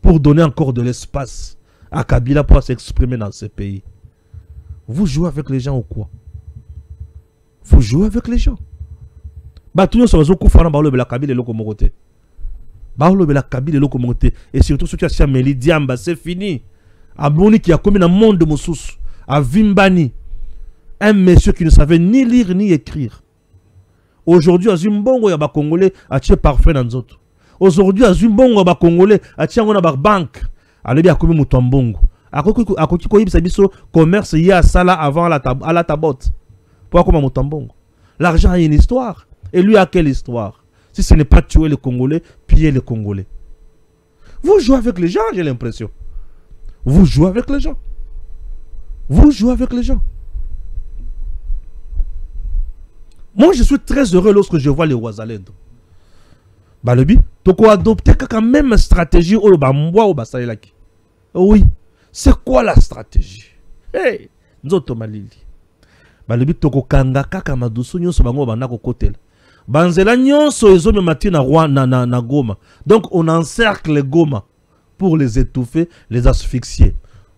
pour donner encore de l'espace à Kabila pour s'exprimer dans ce pays? Vous jouez avec les gens ou quoi? Vous jouez avec les gens. Et surtout ceux qui ont Meli Diamba, c'est fini. Aboni qui a commis un monde de Moussous, à Vimbani. Un monsieur qui ne savait ni lire ni écrire. Aujourd'hui, à Zimbongo, il y a des Congolais à tirer parfait dans les autres. Aujourd'hui, à Zimbongo, il y a des Congolais à tirer dans la banque. Allez bien, comme Moutambongo. À quoi commerce, il y a ça là avant à la tabote. Pourquoi comme Moutambongo? L'argent a une histoire. Et lui a quelle histoire? Si ce n'est pas tuer les Congolais, piller les Congolais. Vous jouez avec les gens, j'ai l'impression. Vous jouez avec les gens. Vous jouez avec les gens. Moi, je suis très heureux lorsque je vois les Ouazalendo. Balobi, tu peux adopter quand même stratégie au Bamboa ou Basailaki. Oui, c'est quoi la stratégie? Hey, Nzoto Malili. Balobi, tu peux kanga kaka madusu nyonso bango banako kotel. Banzela nyonso ezomi mati na Goma. Donc on encercle Goma pour les étouffer, les asphyxier.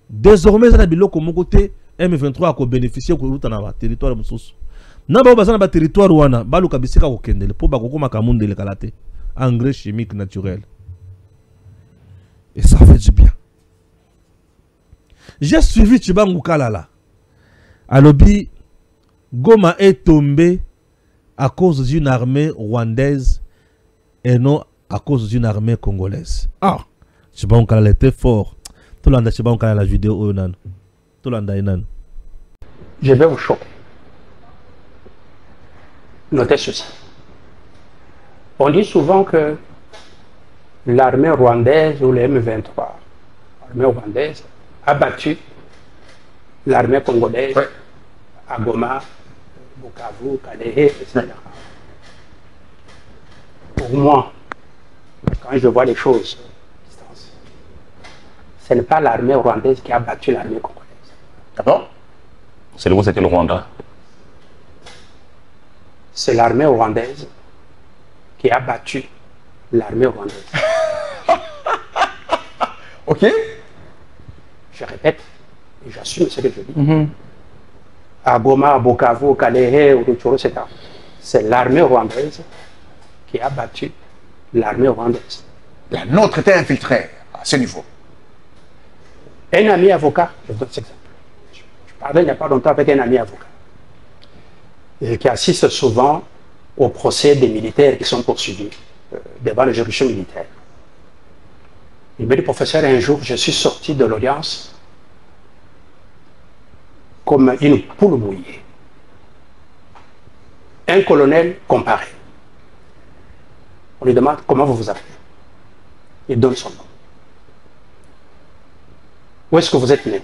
Désormais, ça a biloko mon côté M23 a bénéficié de la territoire de Moussous. Na ba bazana ba territoire wana ba luka bisika ko kendele po ba ko koma kamundele kalate. Engrais chimique naturel. Et ça fait du bien. J'ai suivi Tchibangu Kalala. Alobi, Goma est tombé à cause d'une armée rwandaise et non à cause d'une armée congolaise. Ah, Tchibangu Kalala était fort. Tout le monde a Tchibangu Kalala la vidéo. Tout le monde a. Je vais vous choquer. Notez ceci. On dit souvent que l'armée rwandaise ou le M23, l'armée rwandaise, a battu l'armée congolaise à Goma, Bukavu, Kalehe, etc. Pour moi, quand je vois les choses à distance, ce n'est pas l'armée rwandaise qui a battu l'armée congolaise. D'accord? C'est le c'était le Rwanda. C'est l'armée rwandaise qui a battu l'armée rwandaise. Ok. Je répète, et j'assume ce que je dis. À Goma, à Bukavu, Kalehe, Rutshuru, etc. C'est l'armée rwandaise qui a battu l'armée rwandaise. La nôtre était infiltrée à ce niveau. Un ami avocat, je vous donne cet exemple. Je parlais il n'y a pas longtemps avec un ami avocat qui assiste souvent au procès des militaires qui sont poursuivis devant les juridictions militaires. Il me dit, professeur, un jour, je suis sorti de l'audience comme une poule mouillée. Un colonel comparé. On lui demande comment vous vous appelez. Il donne son nom. Où est-ce que vous êtes né?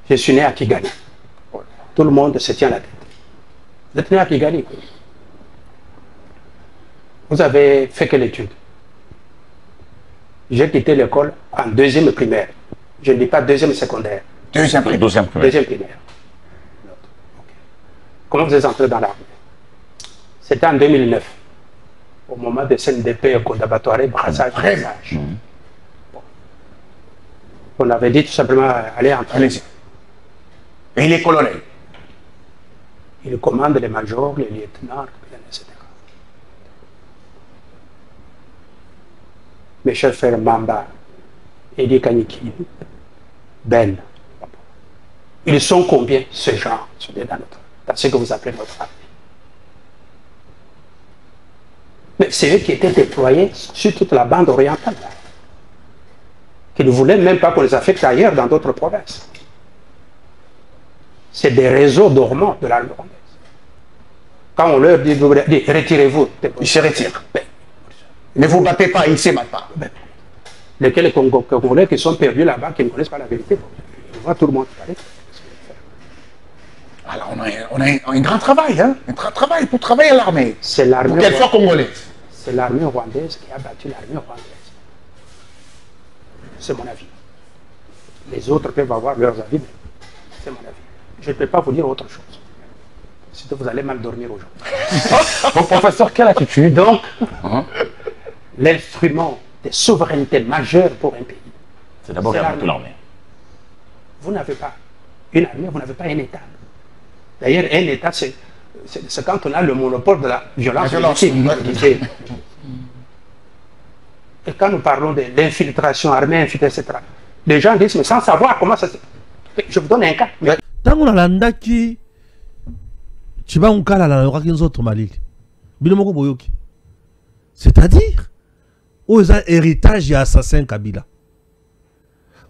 Je suis né à Kigali. Tout le monde se tient la tête. Vous êtes né à Kigali. Vous avez fait quelle étude? J'ai quitté l'école en deuxième primaire. Je ne dis pas deuxième secondaire. Deuxième primaire. Deuxième primaire. Okay. Comment vous êtes entré dans l'armée? C'était en 2009, au moment de CNDP, Kondabatoire, brassage. Bon. On avait dit tout simplement, allez entrer. Allez-y. Et il est colonel. Il commande les majors, les lieutenants, etc. Mes chers frères Mamba, Edi Kaniki, Ben, ils sont combien ces gens dans ce que vous appelez notre armée? Mais c'est eux qui étaient déployés sur toute la bande orientale, qui ne voulaient même pas qu'on les affecte ailleurs dans d'autres provinces. C'est des réseaux dormants de l'armée rwandaise. Quand on leur dit retirez-vous, ils se retirent. Ne vous battez pas, ils ne se battent pas. Lesquels Congolais qui sont perdus là-bas, qui ne connaissent pas la vérité. On voit tout le monde parler. Alors on a un grand travail, hein? Un grand travail pour travailler à l'armée. C'est l'armée qu'elle soit congolaise. C'est l'armée rwandaise qui a battu l'armée rwandaise. C'est mon avis. Les autres peuvent avoir leurs avis, mais c'est mon avis. Je ne peux pas vous dire autre chose. Sinon, vous allez mal dormir aujourd'hui. Bon, professeur, quelle attitude? Donc, l'instrument de souveraineté majeure pour un pays, c'est d'abord l'armée. Vous n'avez pas une armée, vous n'avez pas un État. D'ailleurs, un État, c'est quand on a le monopole de la violence. Et quand nous parlons de l'infiltration armée, etc., les gens disent, mais sans savoir comment ça se... Je vous donne un cas. Mais... Tango na landaki Tchibangu Kalala na yoka nzoto malili. Bilomoko boyoki. C'est-à-dire aux héritages et assassins Kabila.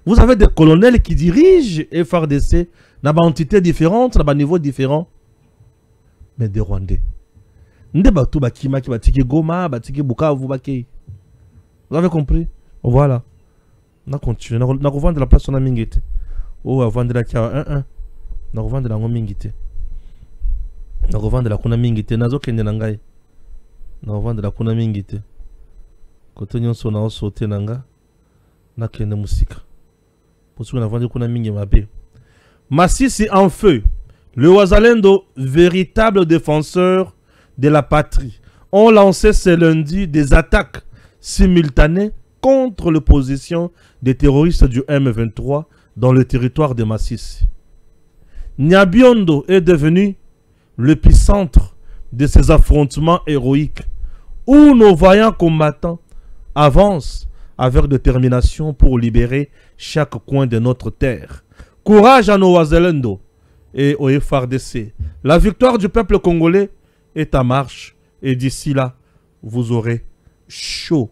Vous avez des colonels qui dirigent FRDC dans des entités différentes, dans des niveaux différents. Mais des Rwandais. Nde batu bakima ki batiki Goma, batiki Bukavu bakei. Vous avez compris? Voilà. On a continué. On a revendre la place on a mingete. Oh, avant de la kia 1-1. On a revendre la mingete. On a revendre la kuna mingete. Nazo kende nangai. On a revendre la kuna mingete. Kote nyonso na osote nanga. Na kende musika. Pour ce qu'on a vendu kuna mingi mabe. Masisi en feu. Le Wazalendo, véritable défenseur de la patrie, ont lancé ce lundi des attaques simultanées contre l'opposition des terroristes du M23 dans le territoire de Masisi. Nyabiondo est devenu l'épicentre de ces affrontements héroïques, où nos vaillants combattants avancent avec détermination pour libérer chaque coin de notre terre. Courage à nos Wazalendo et au FARDC. La victoire du peuple congolais est en marche et d'ici là, vous aurez chaud.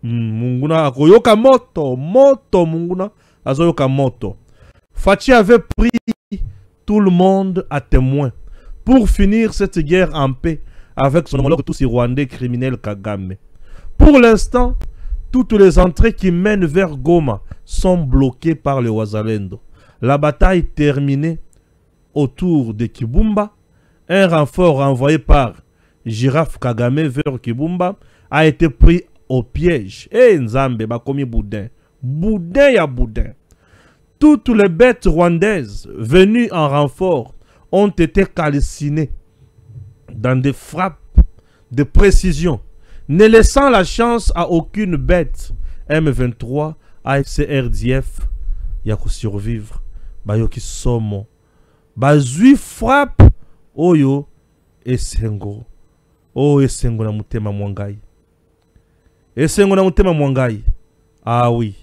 Munguna akoyoka moto, Munguna azoyoka moto. Fachi avait pris tout le monde à témoin pour finir cette guerre en paix avec son homologue tous rwandais criminel Kagame. Pour l'instant, toutes les entrées qui mènent vers Goma sont bloquées par les Wazalendo. La bataille terminée autour de Kibumba, un renfort envoyé par Giraffe Kagame vers Kibumba a été pris au piège. Et Nzambe bakomi boudin. Boudin ya boudin. Toutes les bêtes rwandaises venues en renfort ont été calcinées dans des frappes de précision, ne laissant la chance à aucune bête. M23, AFC RDF, yako survivre. Bayoki somo. Bazui frappe. Oyo esengo. Oh esengo na mutema mwangai. Esengo na mutema mwangai. Ah oui.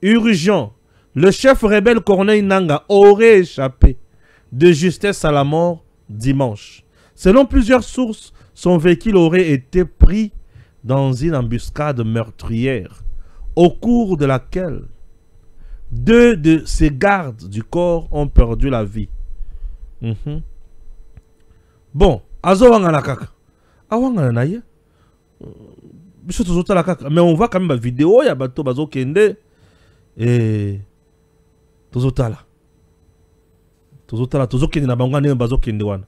Urgent. Le chef rebelle Corneille Nanga aurait échappé de justesse à la mort dimanche. Selon plusieurs sources, son véhicule aurait été pris dans une embuscade meurtrière, au cours de laquelle 2 de ses gardes du corps ont perdu la vie. Bon, azo wangana kaka. Awangana na ye. Biso tozota la kaka. Mais on voit quand même la vidéo, ya bato bazo kende. Et tozotala tozokende na bango ndenge bazokende wana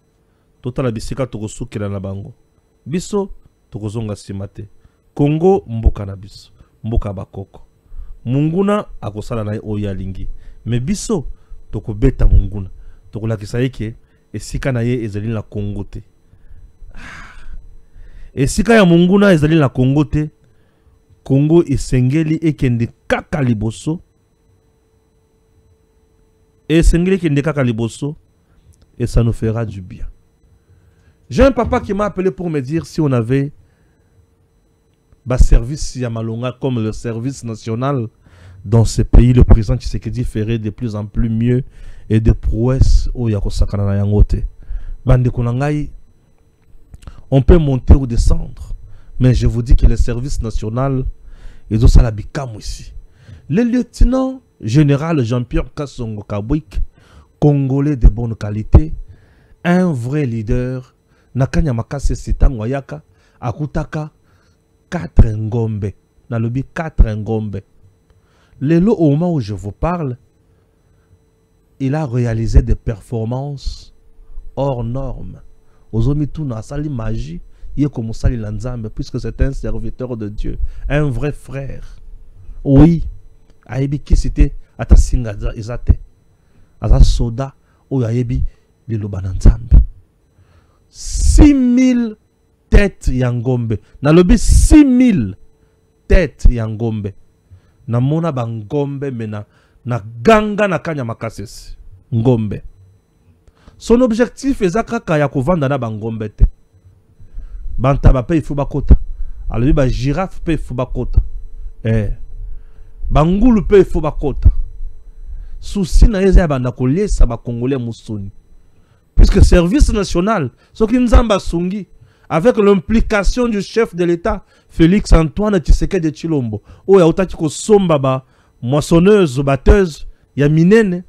totala bisika tokosukela na bango biso tokozonga nsima te. Congo mboka na biso, mboka bakoko. Munguna akosala na ye oyo alingi, me biso tokobeta Munguna, tokolakisa yeke esika na ye ezali na Congo te. Esika ya Munguna ezali na Congo te. Congo esengeli ekende kaka liboso. Et ça nous fera du bien. J'ai un papa qui m'a appelé pour me dire si on avait service Yamalonga comme le service national dans ce pays. Le président Tshisekedi ferait de plus en plus mieux et de prouesses au Yakosakana na yangote. Bande Konangai, on peut monter ou descendre, mais je vous dis que le service national est au Salabikam ici. Le lieutenant général Jean-Pierre Kassongo Kabwik, Congolais de bonne qualité, un vrai leader, Nakanya Makase Sitango Yaka, Akutaka, 4 ngombe, Nalobi 4 ngombe. Lelo, au moment où je vous parle, il a réalisé des performances hors normes. Ozomituna Sali Magie, Yeko Sali Lanzambe, puisque c'est un serviteur de Dieu, un vrai frère. Oui. Ayebi qui c'était atasinga izate aza soda ou ayebi le lobananzambe 6000 têtes yangombe na lobi 6000 têtes yangombe na mona bangombe mena na ganga na kanya makasesi ngombe. Son objectif est kaka ya kovanda na bangombe te bantaba pe ifu bakota alobi ba girafe pe ifu bakota Bangulu pe fo bakota. Souci na yeza banda kolesa ba Congolais musuni. Puisque service national, ce qui nous a sungi avec l'implication du chef de l'État Félix Antoine Tshisekedi de Chilombo. O ya utaki ko somba ba moissonneuse batteuse ya minene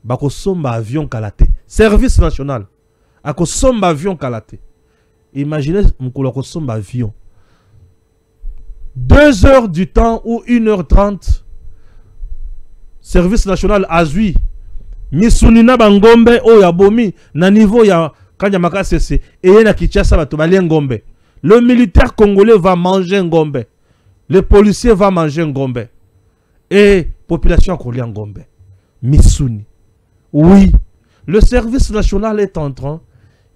ba ko somba avion kalate. Service national. A ko somba avion kalate. Imaginez mukolo ko somba avion. 2 heures du temps ou 1h30, service national azui misunina bangombe o ya bomi na niveau ya Kanyamaka sese et na Kinshasa bato bali ngombe. Le militaire congolais va manger ngombe, le policier va manger ngombe et population kolia ngombe misuni. Oui, le service national est en train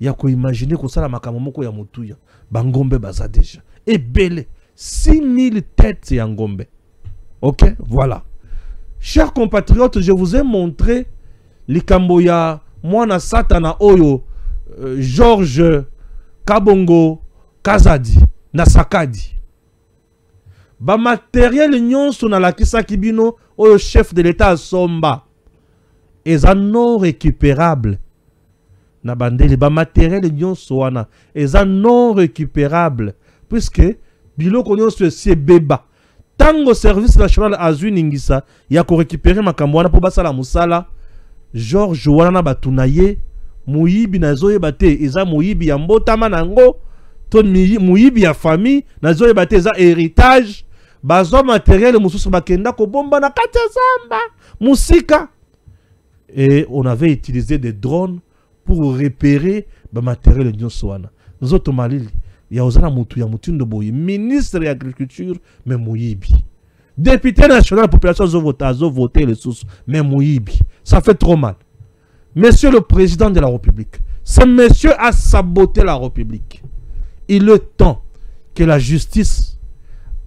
ya ko imaginer ko sala makambo moko ya mutuya bangombe baza déjà et belé 6000 têtes yangombe. Ok, voilà. Chers compatriotes, je vous ai montré les Kamboya mwana satana oyo Georges Kabongo Kazadi na Sakadi. Ba matériel nyonso na lakisa kibino oyo chef de l'état somba. Eza non récupérable. Na bandeli ba matériel nyonso wana eza non récupérable puisque biloko nyonso c'est beba. Tango service national azwi ningisa ya ko récupérer makambo wana po basala musala George wana batunaye muyibi nazoyeba te eza muyibi ya mbotama nango to muyibi ya famille nazoyeba te eza héritage bazo matériel mususu bakenda ko bomba na kati ya zamba musika. Et on avait utilisé des drones pour repérer ba matériel nyonso wana nzoto malili ya ozana mutu ya mutindo boye ministre de l'agriculture mais muyibi député national de la population azo voter les sous mais muyibi ça fait trop mal. Monsieur le président de la République, ce monsieur a saboté la République. Il est temps que la justice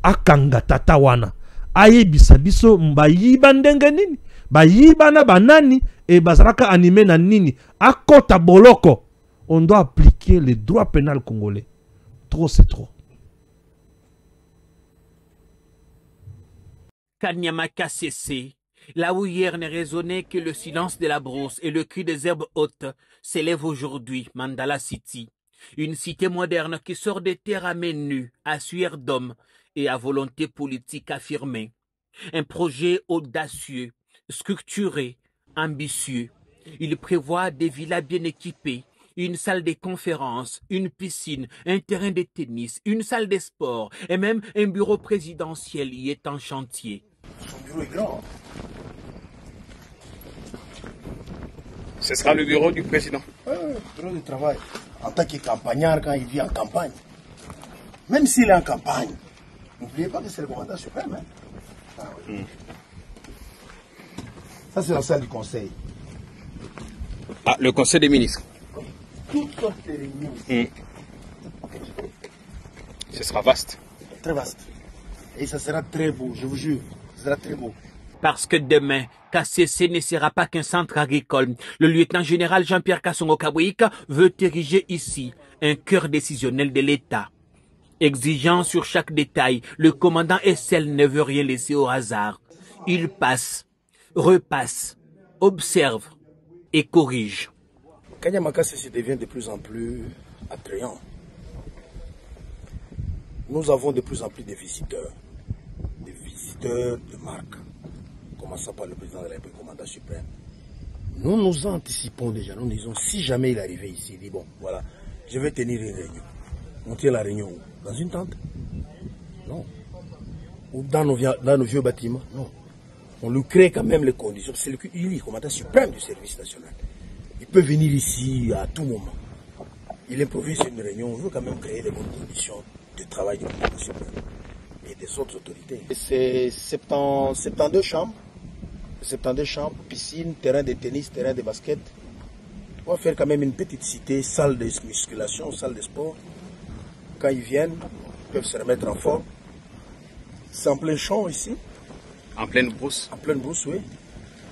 akanga tatawana ayebisa biso mbayiba ndenge nini bayiba na banani et bazalaka animé na nini akota boloko. On doit appliquer le droit pénal congolais. Trop c'est trop. Kanyama KCC, là où hier ne résonnait que le silence de la brousse et le cri des herbes hautes, s'élève aujourd'hui Mandala City, une cité moderne qui sort des terres à main nue, à sueur d'homme et à volonté politique affirmée. Un projet audacieux, structuré, ambitieux. Il prévoit des villas bien équipées, une salle de conférence, une piscine, un terrain de tennis, une salle de sport et même un bureau présidentiel y est en chantier. Son bureau est grand. Ce sera le bureau du président. Bureau de travail. En tant que campagnard, quand il vit en campagne. Même s'il est en campagne, n'oubliez pas que c'est le commandant suprême. Hein? Ah, oui. Ça, c'est la salle du conseil. Ah, le conseil des ministres. Toutes sortes de réunions. Ce sera vaste. Très vaste. Et ça sera très beau, je vous jure. Ça sera très beau. Parce que demain, KCC ne sera pas qu'un centre agricole. Le lieutenant-général Jean-Pierre Kassongo Kabouik veut ériger ici un cœur décisionnel de l'État. Exigeant sur chaque détail, le commandant SL ne veut rien laisser au hasard. Il passe, repasse, observe et corrige. Kanyama KCC devient de plus en plus attrayant. Nous avons de plus en plus de visiteurs de marque, commençant par le président de la République, commandant suprême. Nous nous anticipons déjà, nous disons, si jamais il arrivait ici, il dit, bon, voilà, je vais tenir une réunion. On tient la réunion où? Dans une tente? Non. Ou dans nos vieux bâtiments? Non. On lui crée quand même les conditions. C'est lui, commandant suprême du service national. Il peut venir ici à tout moment. Il improvise une réunion, on veut quand même créer des bonnes conditions de travail du commandant suprême et des autres autorités. C'est 72 chambres, piscine, terrain de tennis, terrain de basket. On va faire quand même une petite cité, salle de musculation, salle de sport. Quand ils viennent, ils peuvent se remettre en forme. C'est en plein champ ici. En pleine brousse. En pleine brousse, oui.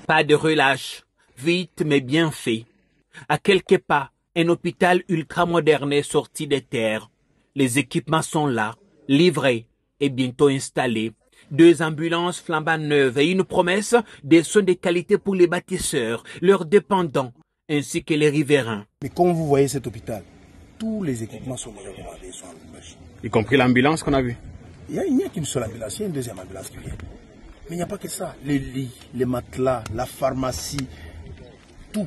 Pas de relâche, vite mais bien fait. À quelques pas, un hôpital ultramoderne est sorti des terres. Les équipements sont là, livrés et bientôt installés. 2 ambulances flambant neuves et une promesse des soins de qualité pour les bâtisseurs, leurs dépendants, ainsi que les riverains. Mais comme vous voyez cet hôpital, tous les équipements sont déjà commandés, sont en machine. Y compris l'ambulance qu'on a vue. Il n'y a qu'une seule ambulance, il y a une deuxième ambulance qui vient. Mais il n'y a pas que ça. Les lits, les matelas, la pharmacie, tout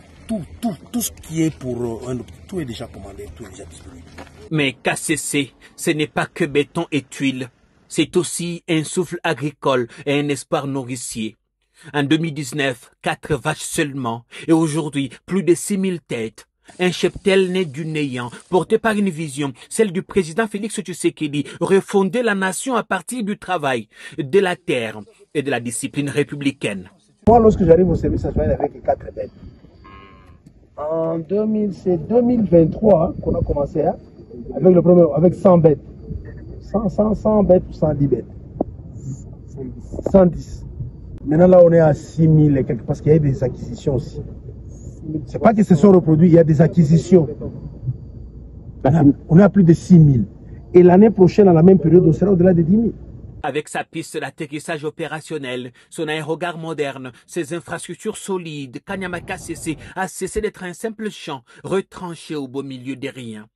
ce qui est pour un hôpital, tout est déjà commandé, tout est déjà disponible. Mais KCC, ce n'est pas que béton et tuiles. C'est aussi un souffle agricole et un espoir nourricier. En 2019, 4 vaches seulement. Et aujourd'hui, plus de 6000 têtes. Un cheptel né du néant, porté par une vision, celle du président Félix Tshisekedi, refonder la nation à partir du travail, de la terre et de la discipline républicaine. Moi, lorsque j'arrive au service national avec 4 bêtes, c'est 2023 qu'on a commencé avec 100 bêtes. 100 bêtes ou 110 bêtes. 110. Maintenant là on est à 6000 et quelques parce qu'il y a eu des acquisitions aussi. C'est pas qu'ils se sont reproduits, il y a des acquisitions. On a plus de 6 000. Et l'année prochaine, à la même période, on sera au-delà de 10 000. Avec sa piste d'atterrissage opérationnel, son aérogare moderne, ses infrastructures solides, Kanyamaka CC a cessé d'être un simple champ retranché au beau milieu des riens.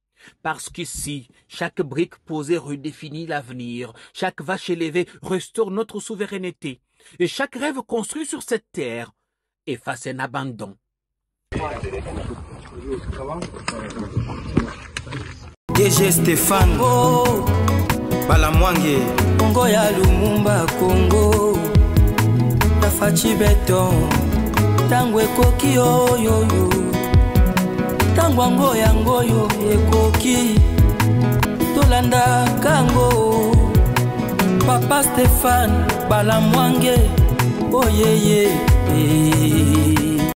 Parce qu'ici, chaque brique posée redéfinit l'avenir, chaque vache élevée restaure notre souveraineté, et chaque rêve construit sur cette terre efface un abandon. DG Stéphane Balamwange Congo ya Lumumba Congo Tafachi Beton Tango ekoki oyoyo Tango ango yangoyo ekoki Tolanda kango Papa Stéphane Balamwange Oh yeah yeah